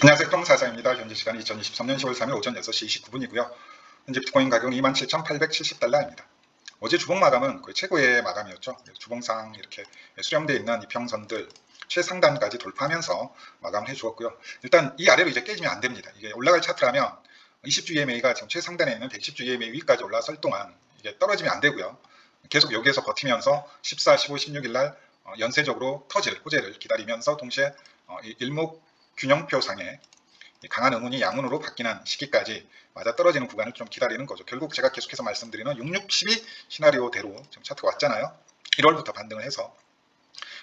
안녕하세요. 평사사입니다. 현재 시간은 2023년 10월 3일 오전 6시 29분이고요. 현재 비트코인 가격은 27,870달러입니다. 어제 주봉 마감은 거의 최고의 마감이었죠. 주봉상 이렇게 수렴되어 있는 이평선들 최상단까지 돌파하면서 마감해 주었고요. 일단 이 아래로 이제 깨지면 안 됩니다. 이게 올라갈 차트라면 20주 EMA가 지금 최상단에 있는 110주 EMA 위까지 올라설 동안 이게 떨어지면 안 되고요. 계속 여기에서 버티면서 14, 15, 16일 날 연쇄적으로 터질 호재를 기다리면서 동시에 일목 균형표상에 강한 응운이 양운으로 바뀌는 시기까지 맞아떨어지는 구간을 좀 기다리는 거죠. 결국 제가 계속해서 말씀드리는 6612 시나리오대로 지금 차트가 왔잖아요. 1월부터 반등을 해서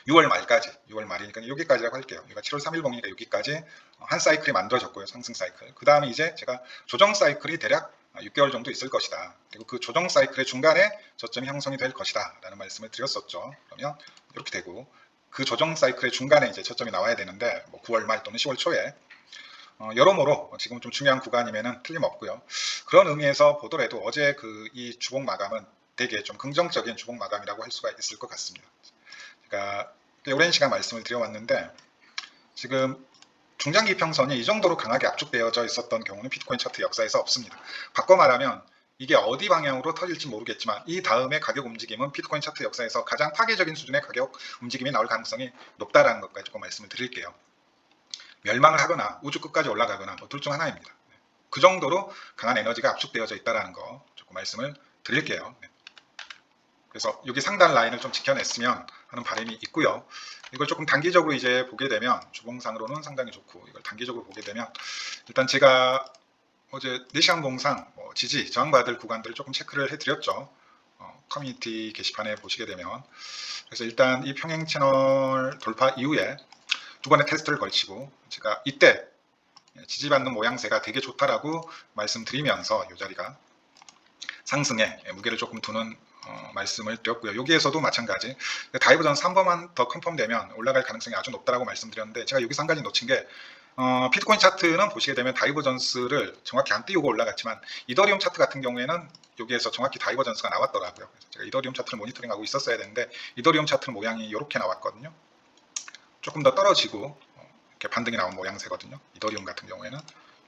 6월 말까지, 6월 말이니까 여기까지라고 할게요. 여기가 7월 3일 봉이니까 여기까지 한 사이클이 만들어졌고요. 상승 사이클. 그 다음에 이제 제가 조정 사이클이 대략 6개월 정도 있을 것이다. 그리고 그 조정 사이클의 중간에 저점이 형성이 될 것이다. 라는 말씀을 드렸었죠. 그러면 이렇게 되고 그 조정 사이클의 중간에 이제 저점이 나와야 되는데 뭐 9월 말 또는 10월 초에 여러모로 지금 좀 중요한 구간임에는 틀림없고요. 그런 의미에서 보더라도 어제 이 주봉 마감은 되게 좀 긍정적인 주봉 마감이라고 할 수가 있을 것 같습니다. 그러니까 오랜 시간 말씀을 드려왔는데 지금 중장기 평선이 이 정도로 강하게 압축되어져 있었던 경우는 비트코인 차트 역사에서 없습니다. 바꿔 말하면 이게 어디 방향으로 터질지 모르겠지만 이 다음에 가격 움직임은 비트코인 차트 역사에서 가장 파괴적인 수준의 가격 움직임이 나올 가능성이 높다라는 것까지 조금 말씀을 드릴게요. 멸망을 하거나 우주 끝까지 올라가거나 뭐 둘 중 하나입니다. 그 정도로 강한 에너지가 압축되어져 있다는 거 조금 말씀을 드릴게요. 그래서 여기 상단 라인을 좀 지켜냈으면 하는 바람이 있고요. 이걸 조금 단기적으로 이제 보게 되면 주봉상으로는 상당히 좋고 이걸 단기적으로 보게 되면 일단 제가 어제 4시간 봉상 지지 저항받을 구간들을 조금 체크를 해드렸죠. 커뮤니티 게시판에 보시게 되면 그래서 일단 이 평행 채널 돌파 이후에 두 번의 테스트를 걸치고 제가 이때 지지받는 모양새가 되게 좋다라고 말씀드리면서 이 자리가 상승에 무게를 조금 두는 말씀을 드렸고요. 여기에서도 마찬가지 다이버전스 한 번만 더 컨펌되면 올라갈 가능성이 아주 높다라고 말씀드렸는데 제가 여기서 한 가지 놓친 게 비트코인 차트는 보시게 되면 다이버전스를 정확히 안 띄우고 올라갔지만 이더리움 차트 같은 경우에는 여기에서 정확히 다이버전스가 나왔더라고요. 그래서 제가 이더리움 차트를 모니터링하고 있었어야 되는데 이더리움 차트 모양이 이렇게 나왔거든요. 조금 더 떨어지고 이렇게 반등이 나온 모양새거든요. 이더리움 같은 경우에는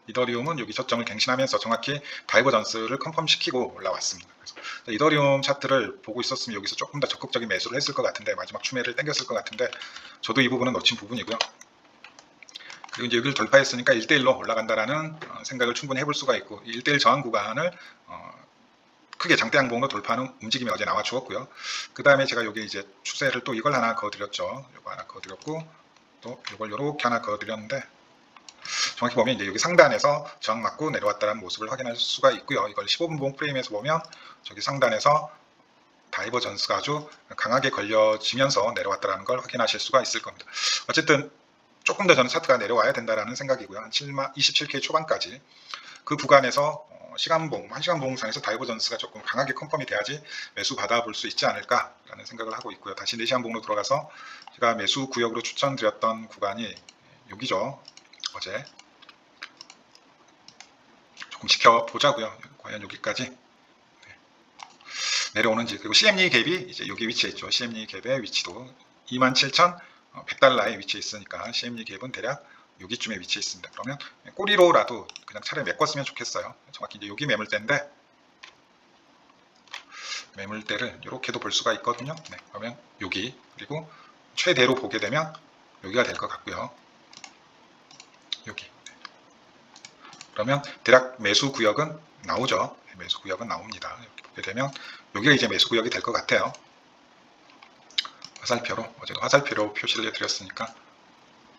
이더리움은 여기 저점을 갱신하면서 정확히 다이버전스를 컨펌시키고 올라왔습니다. 그래서 이더리움 차트를 보고 있었으면 여기서 조금 더 적극적인 매수를 했을 것 같은데 마지막 추매를 당겼을 것 같은데 저도 이 부분은 놓친 부분이고요. 그리고 이제 여기를 돌파했으니까 1대1로 올라간다라는 생각을 충분히 해볼 수가 있고 1대1 저항 구간을 크게 장대 양봉으로 돌파하는 움직임이 어제 나와 주었고요. 그 다음에 제가 여기 이제 추세를 또 이걸 하나 그어드렸죠. 이거 하나 그어드렸고 또 이걸 이렇게 하나 그어드렸는데 정확히 보면 이제 여기 상단에서 저항 맞고 내려왔다는 모습을 확인할 수가 있고요. 이걸 15분봉 프레임에서 보면 저기 상단에서 다이버전스가 아주 강하게 걸려지면서 내려왔다는 걸 확인하실 수가 있을 겁니다. 어쨌든 조금 더 저는 차트가 내려와야 된다라는 생각이고요. 한 27K 초반까지 그 구간에서 시간봉, 1시간 봉상에서 다이버전스가 조금 강하게 컨펌이 돼야지 매수 받아볼 수 있지 않을까라는 생각을 하고 있고요. 다시 4시간 봉으로 들어가서 제가 매수 구역으로 추천드렸던 구간이 여기죠. 어제 조금 지켜보자고요. 과연 여기까지 내려오는지. 그리고 CME 갭이 이제 여기 위치해 있죠. CME 갭의 위치도 27,100달러에 위치해 있으니까 CME 갭은 대략 여기쯤에 위치해 있습니다. 그러면 꼬리로라도 그냥 차라리 메꿨으면 좋겠어요. 정확히 이제 여기 매물대인데 매물대를 이렇게도 볼 수가 있거든요. 네, 그러면 여기 그리고 최대로 보게 되면 여기가 될 것 같고요. 여기. 그러면 대략 매수 구역은 나오죠. 매수 구역은 나옵니다. 이렇게 보게 되면 여기가 이제 매수 구역이 될 것 같아요. 화살표로 어제도 화살표로 표시를 해드렸으니까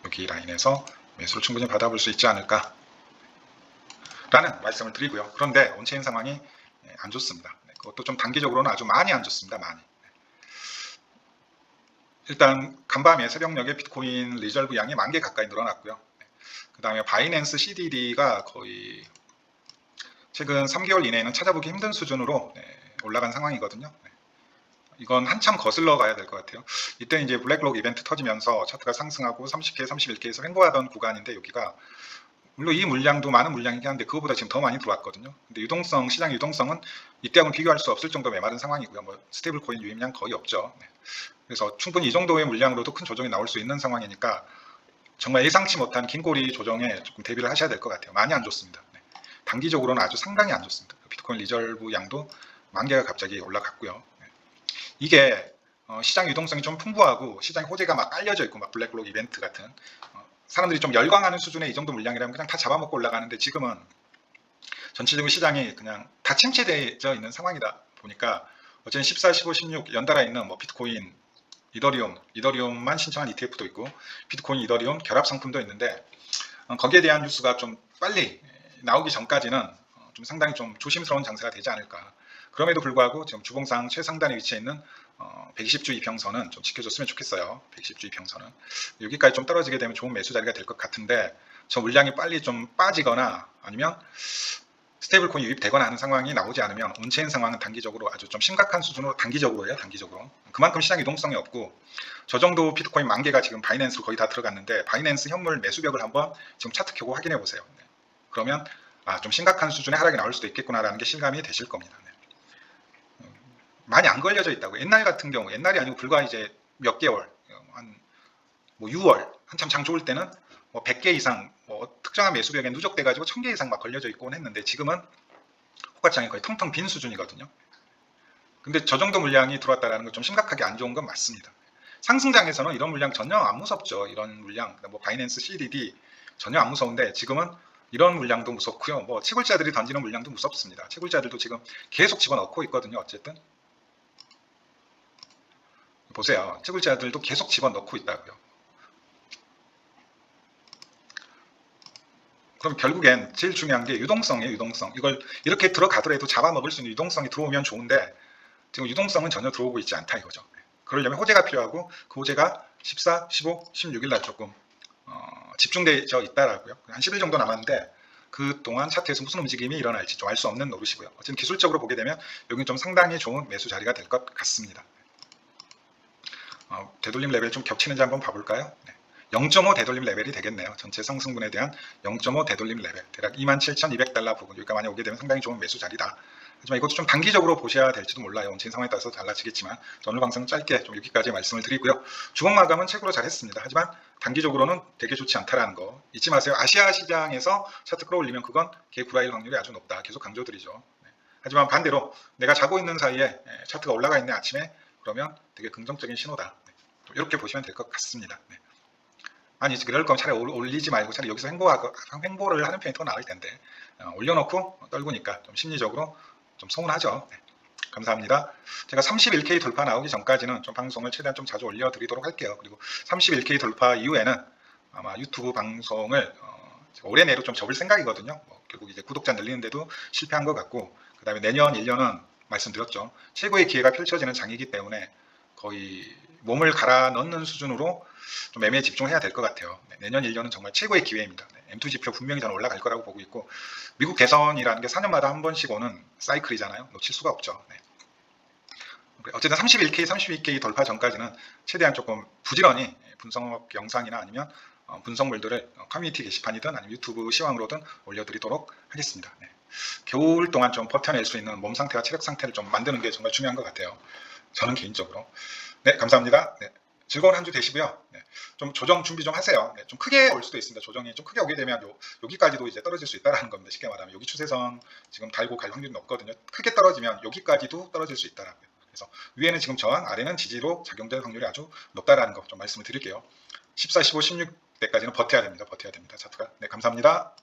여기 라인에서 매수를 충분히 받아볼 수 있지 않을까 라는 말씀을 드리고요. 그런데 온체인 상황이 안 좋습니다. 그것도 좀 단기적으로는 아주 많이 안 좋습니다. 많이. 일단 간밤에 새벽녘에 비트코인 리저브 양이 10,000개 가까이 늘어났고요. 그 다음에 바이낸스 CDD가 거의 최근 3개월 이내에는 찾아보기 힘든 수준으로 올라간 상황이거든요. 이건 한참 거슬러 가야 될 것 같아요. 이때 이제 블랙록 이벤트 터지면서 차트가 상승하고 30K, 31K에서 횡보하던 구간인데 여기가 물론 이 물량도 많은 물량이긴 한데 그거보다 지금 더 많이 들어왔거든요. 근데 유동성, 시장 유동성은 이때하고는 비교할 수 없을 정도 메마른 상황이고요. 뭐 스테이블 코인 유입량 거의 없죠. 그래서 충분히 이 정도의 물량으로도 큰 조정이 나올 수 있는 상황이니까 정말 예상치 못한 긴 꼬리 조정에 조금 대비를 하셔야 될 것 같아요. 많이 안 좋습니다. 네. 단기적으로는 아주 상당히 안 좋습니다. 비트코인 리저브 양도 10,000개가 갑자기 올라갔고요. 네. 이게 시장 유동성이 좀 풍부하고 시장 호재가 막 깔려져 있고 막 블랙록 이벤트 같은 사람들이 좀 열광하는 수준의 이 정도 물량이라면 그냥 다 잡아먹고 올라가는데 지금은 전체적으로 시장이 그냥 다 침체되어 있는 상황이다 보니까 어쨌든 14, 15, 16 연달아 있는 뭐 비트코인, 이더리움만 신청한 ETF도 있고 비트코인, 이더리움 결합 상품도 있는데 거기에 대한 뉴스가 좀 빨리 나오기 전까지는 좀 상당히 좀 조심스러운 장세가 되지 않을까. 그럼에도 불구하고 지금 주봉상 최상단에 위치해 있는 120주 이평선은 좀 지켜줬으면 좋겠어요. 120주 이평선은 여기까지 좀 떨어지게 되면 좋은 매수 자리가 될 것 같은데 저 물량이 빨리 좀 빠지거나 아니면 스테이블 코인이 유입되거나 하는 상황이 나오지 않으면 온체인 상황은 단기적으로 아주 좀 심각한 수준으로 단기적으로요. 단기적으로 그만큼 시장 유동성이 없고 저 정도 비트코인 10,000개가 지금 바이낸스로 거의 다 들어갔는데 바이낸스 현물 매수벽을 한번 지금 차트 켜고 확인해 보세요. 네. 그러면 좀 심각한 수준의 하락이 나올 수도 있겠구나라는 게 실감이 되실 겁니다. 네. 많이 안 걸려져 있다고. 옛날 같은 경우 옛날이 아니고 불과 이제 몇 개월 한 뭐 6월 한참 장 좋을 때는 뭐 100개 이상 뭐 특정한 매수벽에 누적돼 가지고 1000개 이상 막 걸려져 있곤 했는데 지금은 호가창이 거의 텅텅 빈 수준이거든요. 근데 저 정도 물량이 들어왔다는 건 좀 심각하게 안 좋은 건 맞습니다. 상승장에서는 이런 물량 전혀 안 무섭죠. 이런 물량 뭐 바이낸스 CDD 전혀 안 무서운데 지금은 이런 물량도 무섭고요. 뭐 채굴자들이 던지는 물량도 무섭습니다. 채굴자들도 지금 계속 집어넣고 있거든요. 어쨌든 보세요. 채굴자들도 계속 집어넣고 있다고요. 그럼 결국엔 제일 중요한 게 유동성이에요. 유동성. 이걸 이렇게 들어가더라도 잡아먹을 수 있는 유동성이 들어오면 좋은데 지금 유동성은 전혀 들어오고 있지 않다 이거죠. 그러려면 호재가 필요하고 그 호재가 14, 15, 16일 날 조금 집중되어 있다라고요. 한 10일 정도 남았는데 그동안 차트에서 무슨 움직임이 일어날지 좀 알 수 없는 노릇이고요. 어쨌든 기술적으로 보게 되면 여기는 좀 상당히 좋은 매수 자리가 될 것 같습니다. 되돌림 레벨 좀 겹치는지 한번 봐볼까요? 네. 0.5 되돌림 레벨이 되겠네요. 전체 상승분에 대한 0.5 되돌림 레벨 대략 27,200달러 부근 여기가 만약 오게 되면 상당히 좋은 매수 자리다. 하지만 이것도 좀 단기적으로 보셔야 될지도 몰라요. 온체인 상황에 따라서 달라지겠지만 오늘 방송은 짧게 좀 여기까지 말씀을 드리고요. 주봉 마감은 최고로 잘했습니다. 하지만 단기적으로는 되게 좋지 않다라는 거 잊지 마세요. 아시아 시장에서 차트 끌어올리면 그건 개구라일 확률이 아주 높다. 계속 강조드리죠. 하지만 반대로 내가 자고 있는 사이에 차트가 올라가 있네 아침에 그러면 되게 긍정적인 신호다. 이렇게 보시면 될 것 같습니다. 아니 그럴 거면 차라리 올리지 말고 차라리 여기서 횡보를 하는 편이 더 나을 텐데 올려놓고 떨구니까 좀 심리적으로 좀 서운하죠. 네. 감사합니다. 제가 31K 돌파 나오기 전까지는 좀 방송을 최대한 좀 자주 올려드리도록 할게요. 그리고 31K 돌파 이후에는 아마 유튜브 방송을 올해 내로 좀 접을 생각이거든요. 결국 이제 구독자 늘리는데도 실패한 것 같고 그 다음에 내년 1년은 말씀드렸죠. 최고의 기회가 펼쳐지는 장이기 때문에 거의 몸을 갈아 넣는 수준으로 좀 매매에 집중해야 될 것 같아요. 내년 1년은 정말 최고의 기회입니다. M2 지표 분명히 저는 올라갈 거라고 보고 있고 미국 대선이라는 게 4년마다 한 번씩 오는 사이클이잖아요. 놓칠 수가 없죠. 어쨌든 31K, 32K 돌파 전까지는 최대한 조금 부지런히 분석 영상이나 아니면 분석물들을 커뮤니티 게시판이든 아니면 유튜브 시황으로든 올려드리도록 하겠습니다. 겨울 동안 좀 버텨낼 수 있는 몸 상태와 체력 상태를 좀 만드는 게 정말 중요한 것 같아요. 저는 개인적으로. 네, 감사합니다. 네, 즐거운 한 주 되시고요. 네, 좀 조정 준비 좀 하세요. 네, 좀 크게 올 수도 있습니다. 조정이 좀 크게 오게 되면 여기까지도 이제 떨어질 수 있다라는 겁니다. 쉽게 말하면 여기 추세선 지금 달고 갈 확률이 높거든요. 크게 떨어지면 여기까지도 떨어질 수 있다라고요. 그래서 위에는 지금 저항, 아래는 지지로 작용될 확률이 아주 높다라는 거 좀 말씀을 드릴게요. 14, 15, 16 때까지는 버텨야 됩니다. 버텨야 됩니다. 차트가. 네, 감사합니다.